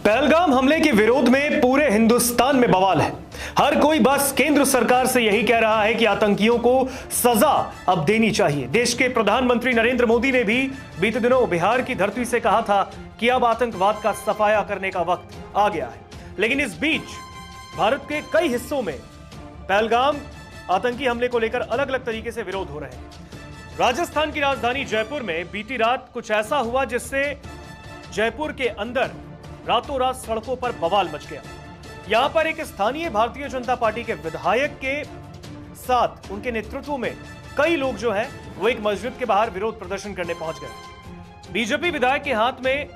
पहलगाम हमले के विरोध में पूरे हिंदुस्तान में बवाल है। हर कोई बस केंद्र सरकार से यही कह रहा है कि आतंकियों को सजा अब देनी चाहिए। देश के प्रधानमंत्री नरेंद्र मोदी ने भी बीते दिनों बिहार की धरती से कहा था कि अब आतंकवाद का सफाया करने का वक्त आ गया है। लेकिन इस बीच भारत के कई हिस्सों में पहलगाम आतंकी हमले को लेकर अलग अलग तरीके से विरोध हो रहे हैं। राजस्थान की राजधानी जयपुर में बीती रात कुछ ऐसा हुआ जिससे जयपुर के अंदर रातों रात सड़कों पर बवाल मच गया। यहां पर एक स्थानीय भारतीय जनता पार्टी के विधायक के साथ उनके नेतृत्व में कई लोग जो है वो एक मस्जिद के बाहर विरोध प्रदर्शन करने पहुंच गए। बीजेपी विधायक के हाथ में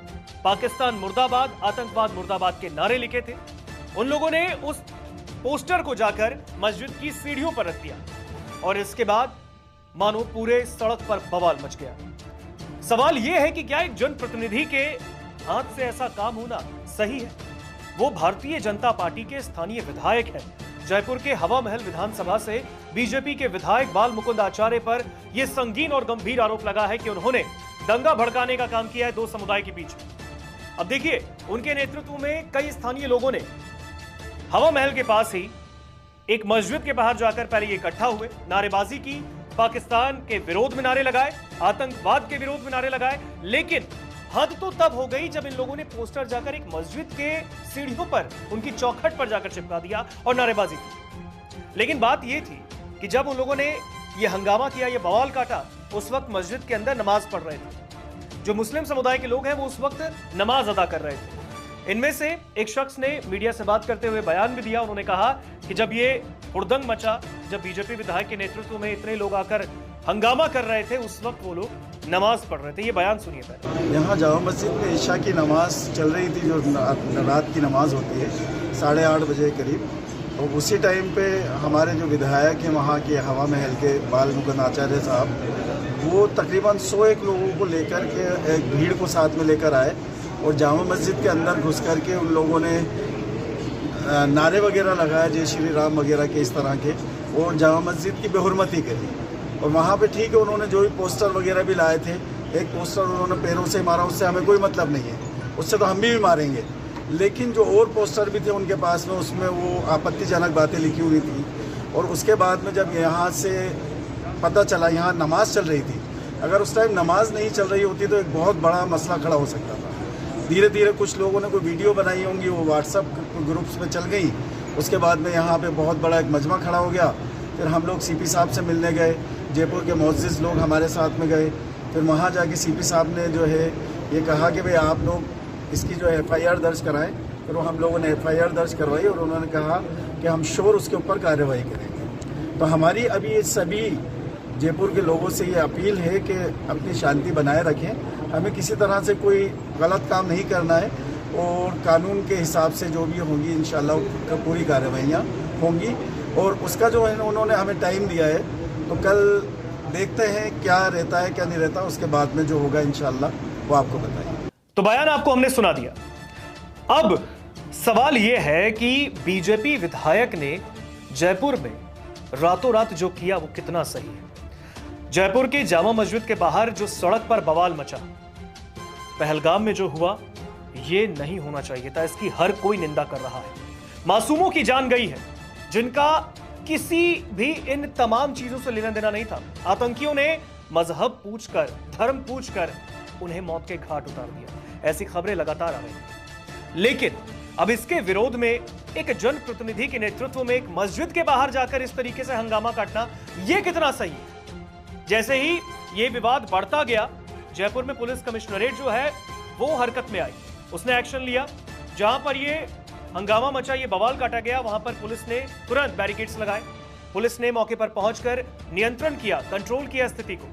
पाकिस्तान मुर्दाबाद, आतंकवाद मुर्दाबाद के नारे लिखे थे। उन लोगों ने उस पोस्टर को जाकर मस्जिद की सीढ़ियों पर रख दिया और इसके बाद मानो पूरे सड़क पर बवाल मच गया। सवाल यह है कि क्या एक जनप्रतिनिधि के हाथ से ऐसा काम होना सही है? वो भारतीय जनता पार्टी के स्थानीय विधायक हैं। जयपुर के हवा महल विधानसभा से बीजेपी के विधायक बाल मुकुंद आचार्य पर यह संगीन और गंभीर आरोप लगा है कि उन्होंने दंगा भड़काने का काम किया है दो समुदाय के बीच। अब देखिए, उनके नेतृत्व में कई स्थानीय लोगों ने हवा महल के पास ही एक मस्जिद के बाहर जाकर पहले ये इकट्ठा हुए, नारेबाजी की, पाकिस्तान के विरोध में नारे लगाए, आतंकवाद के विरोध में नारे लगाए। लेकिन हद तो तब हो गई जब इन लोगों ने पोस्टर जाकर एक मस्जिद के सीढ़ियों पर, उनकी चौखट पर जाकर चिपका दिया और नारेबाजी की। लेकिन बात यह थी कि जब उन लोगों ने यह हंगामा किया, यह बवाल काटा, उस वक्त मस्जिद के अंदर नमाज पढ़ रहे थे। जो मुस्लिम समुदाय के लोग हैं वो उस वक्त नमाज अदा कर रहे थे। इनमें से एक शख्स ने मीडिया से बात करते हुए बयान भी दिया। उन्होंने कहा कि जब ये हुड़दंग मचा, जब बीजेपी विधायक के नेतृत्व में इतने लोग आकर हंगामा कर रहे थे, उस वक्त वो लोग नमाज पढ़ रहे थे। ये बयान सुनिए पहले। यहाँ जामा मस्जिद में ईशा की नमाज चल रही थी, जो रात की नमाज होती है 8:30 बजे करीब। और उसी टाइम पे हमारे जो विधायक हैं वहाँ के हवा महल के बाल मुकुंद आचार्य साहब, वो तकरीबन 101 लोगों को लेकर के एक भीड़ को साथ में लेकर आए और जामा मस्जिद के अंदर घुस करके उन लोगों ने नारे वगैरह लगाए, जय श्री राम वगैरह के इस तरह के, और जामा मस्जिद की बेहुरमती करी। और वहाँ पे ठीक है, उन्होंने जो भी पोस्टर वगैरह भी लाए थे, एक पोस्टर उन्होंने पैरों से मारा, उससे हमें कोई मतलब नहीं है, उससे तो हम भी मारेंगे। लेकिन जो और पोस्टर भी थे उनके पास में, उसमें वो आपत्तिजनक बातें लिखी हुई थी। और उसके बाद में जब यहाँ से पता चला यहाँ नमाज चल रही थी, अगर उस टाइम नमाज नहीं चल रही होती तो एक बहुत बड़ा मसला खड़ा हो सकता था। धीरे धीरे कुछ लोगों ने कोई वीडियो बनाई होंगी, वो व्हाट्सएप ग्रुप्स में चल गई। उसके बाद में यहाँ पे बहुत बड़ा एक मजमा खड़ा हो गया। फिर हम लोग सीपी साहब से मिलने गए, जयपुर के मुअज़्ज़िज़ लोग हमारे साथ में गए। फिर वहाँ जाके सीपी साहब ने जो है ये कहा कि भाई आप लोग इसकी जो है FIR दर्ज कराएं। फिर वो हम लोगों ने FIR दर्ज करवाई और उन्होंने कहा कि हम श्योर उसके ऊपर कार्रवाई करेंगे। तो हमारी अभी ये सभी जयपुर के लोगों से ये अपील है कि अपनी शांति बनाए रखें, हमें किसी तरह से कोई गलत काम नहीं करना है और कानून के हिसाब से जो भी होंगी इंशाल्लाह पूरी कार्रवाइयाँ होंगी। और उसका जो है उन्होंने हमें टाइम दिया है, तो कल देखते हैं क्या रहता है क्या नहीं रहता, उसके बाद में जो होगा इंशाल्लाह वो आपको बताएंगे। तो बयान आपको हमने सुना दिया। अब सवाल यह है कि बीजेपी विधायक ने जयपुर में रातों रात जो किया वो कितना सही है। जयपुर के जामा मस्जिद के बाहर जो सड़क पर बवाल मचा, पहलगाम में जो हुआ, ये नहीं होना चाहिए था। इसकी हर कोई निंदा कर रहा है। मासूमों की जान गई है जिनका किसी भी इन तमाम चीजों से लेना देना नहीं था। आतंकियों ने मजहब पूछकर, धर्म पूछकर उन्हें मौत के घाट उतार दिया। ऐसी खबरें लगातार आ रही हैं। लेकिन अब इसके विरोध में एक जनप्रतिनिधि के नेतृत्व में एक मस्जिद के बाहर जाकर इस तरीके से हंगामा काटना, यह कितना सही है? जैसे ही यह विवाद बढ़ता गया, जयपुर में पुलिस कमिश्नरेट जो है वो हरकत में आई। उसने एक्शन लिया। जहां पर यह हंगामा मचा, ये बवाल काटा गया, वहां पर पुलिस ने तुरंत बैरिकेड्स लगाए। पुलिस ने मौके पर पहुंचकर नियंत्रण किया, कंट्रोल किया स्थिति को।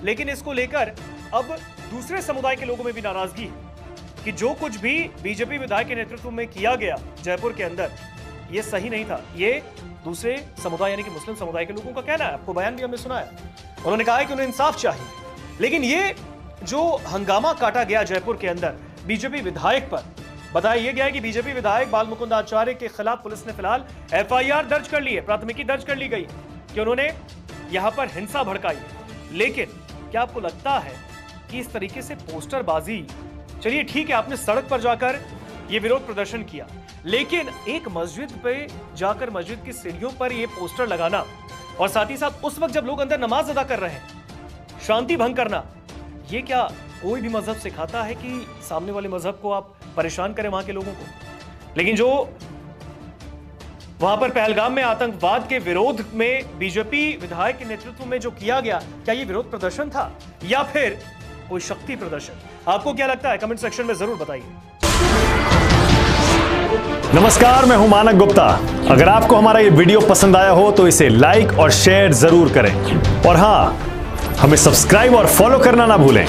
लेकिन इसको लेकर अब दूसरे समुदाय के लोगों में भी नाराजगी है कि जो कुछ भी बीजेपी विधायक के नेतृत्व में किया गया जयपुर के अंदर, ये सही नहीं था। ये दूसरे समुदाय यानी कि मुस्लिम समुदाय के लोगों का कहना है। आपको बयान भी हमने सुना है। उन्होंने कहा है कि उन्हें इंसाफ चाहिए। लेकिन ये जो हंगामा काटा गया जयपुर के अंदर बीजेपी विधायक पर, बताया यह गया है कि बीजेपी विधायक बाल मुकुंद आचार्य के खिलाफ पुलिस ने फिलहाल FIR दर्ज कर ली है, प्राथमिकी दर्ज कर ली गई कि उन्होंने यहां पर हिंसा भड़काई। लेकिन क्या आपको लगता है कि इस तरीके से पोस्टरबाजी, चलिए ठीक है, आपने सड़क पर जाकर ये विरोध प्रदर्शन किया, लेकिन एक मस्जिद पे जाकर मस्जिद की सीढ़ियों पर ये पोस्टर लगाना और साथ ही साथ उस वक्त जब लोग अंदर नमाज अदा कर रहे हैं, शांति भंग करना, ये क्या कोई भी मजहब सिखाता है कि सामने वाले मजहब को आप परेशान करें वहां के लोगों को? लेकिन जो वहां पर पहलगाम में आतंकवाद के विरोध में बीजेपी विधायक के नेतृत्व में जो किया गया, क्या ये विरोध प्रदर्शन था या फिर कोई शक्ति प्रदर्शन? आपको क्या लगता है? कमेंट सेक्शन में जरूर बताइए। नमस्कार, मैं हूं मानक गुप्ता। अगर आपको हमारा ये वीडियो पसंद आया हो तो इसे लाइक और शेयर जरूर करें, और हां, हमें सब्सक्राइब और फॉलो करना ना भूलें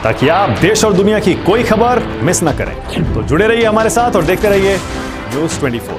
ताकि आप देश और दुनिया की कोई खबर मिस ना करें। तो जुड़े रहिए हमारे साथ और देखते रहिए न्यूज़ 24।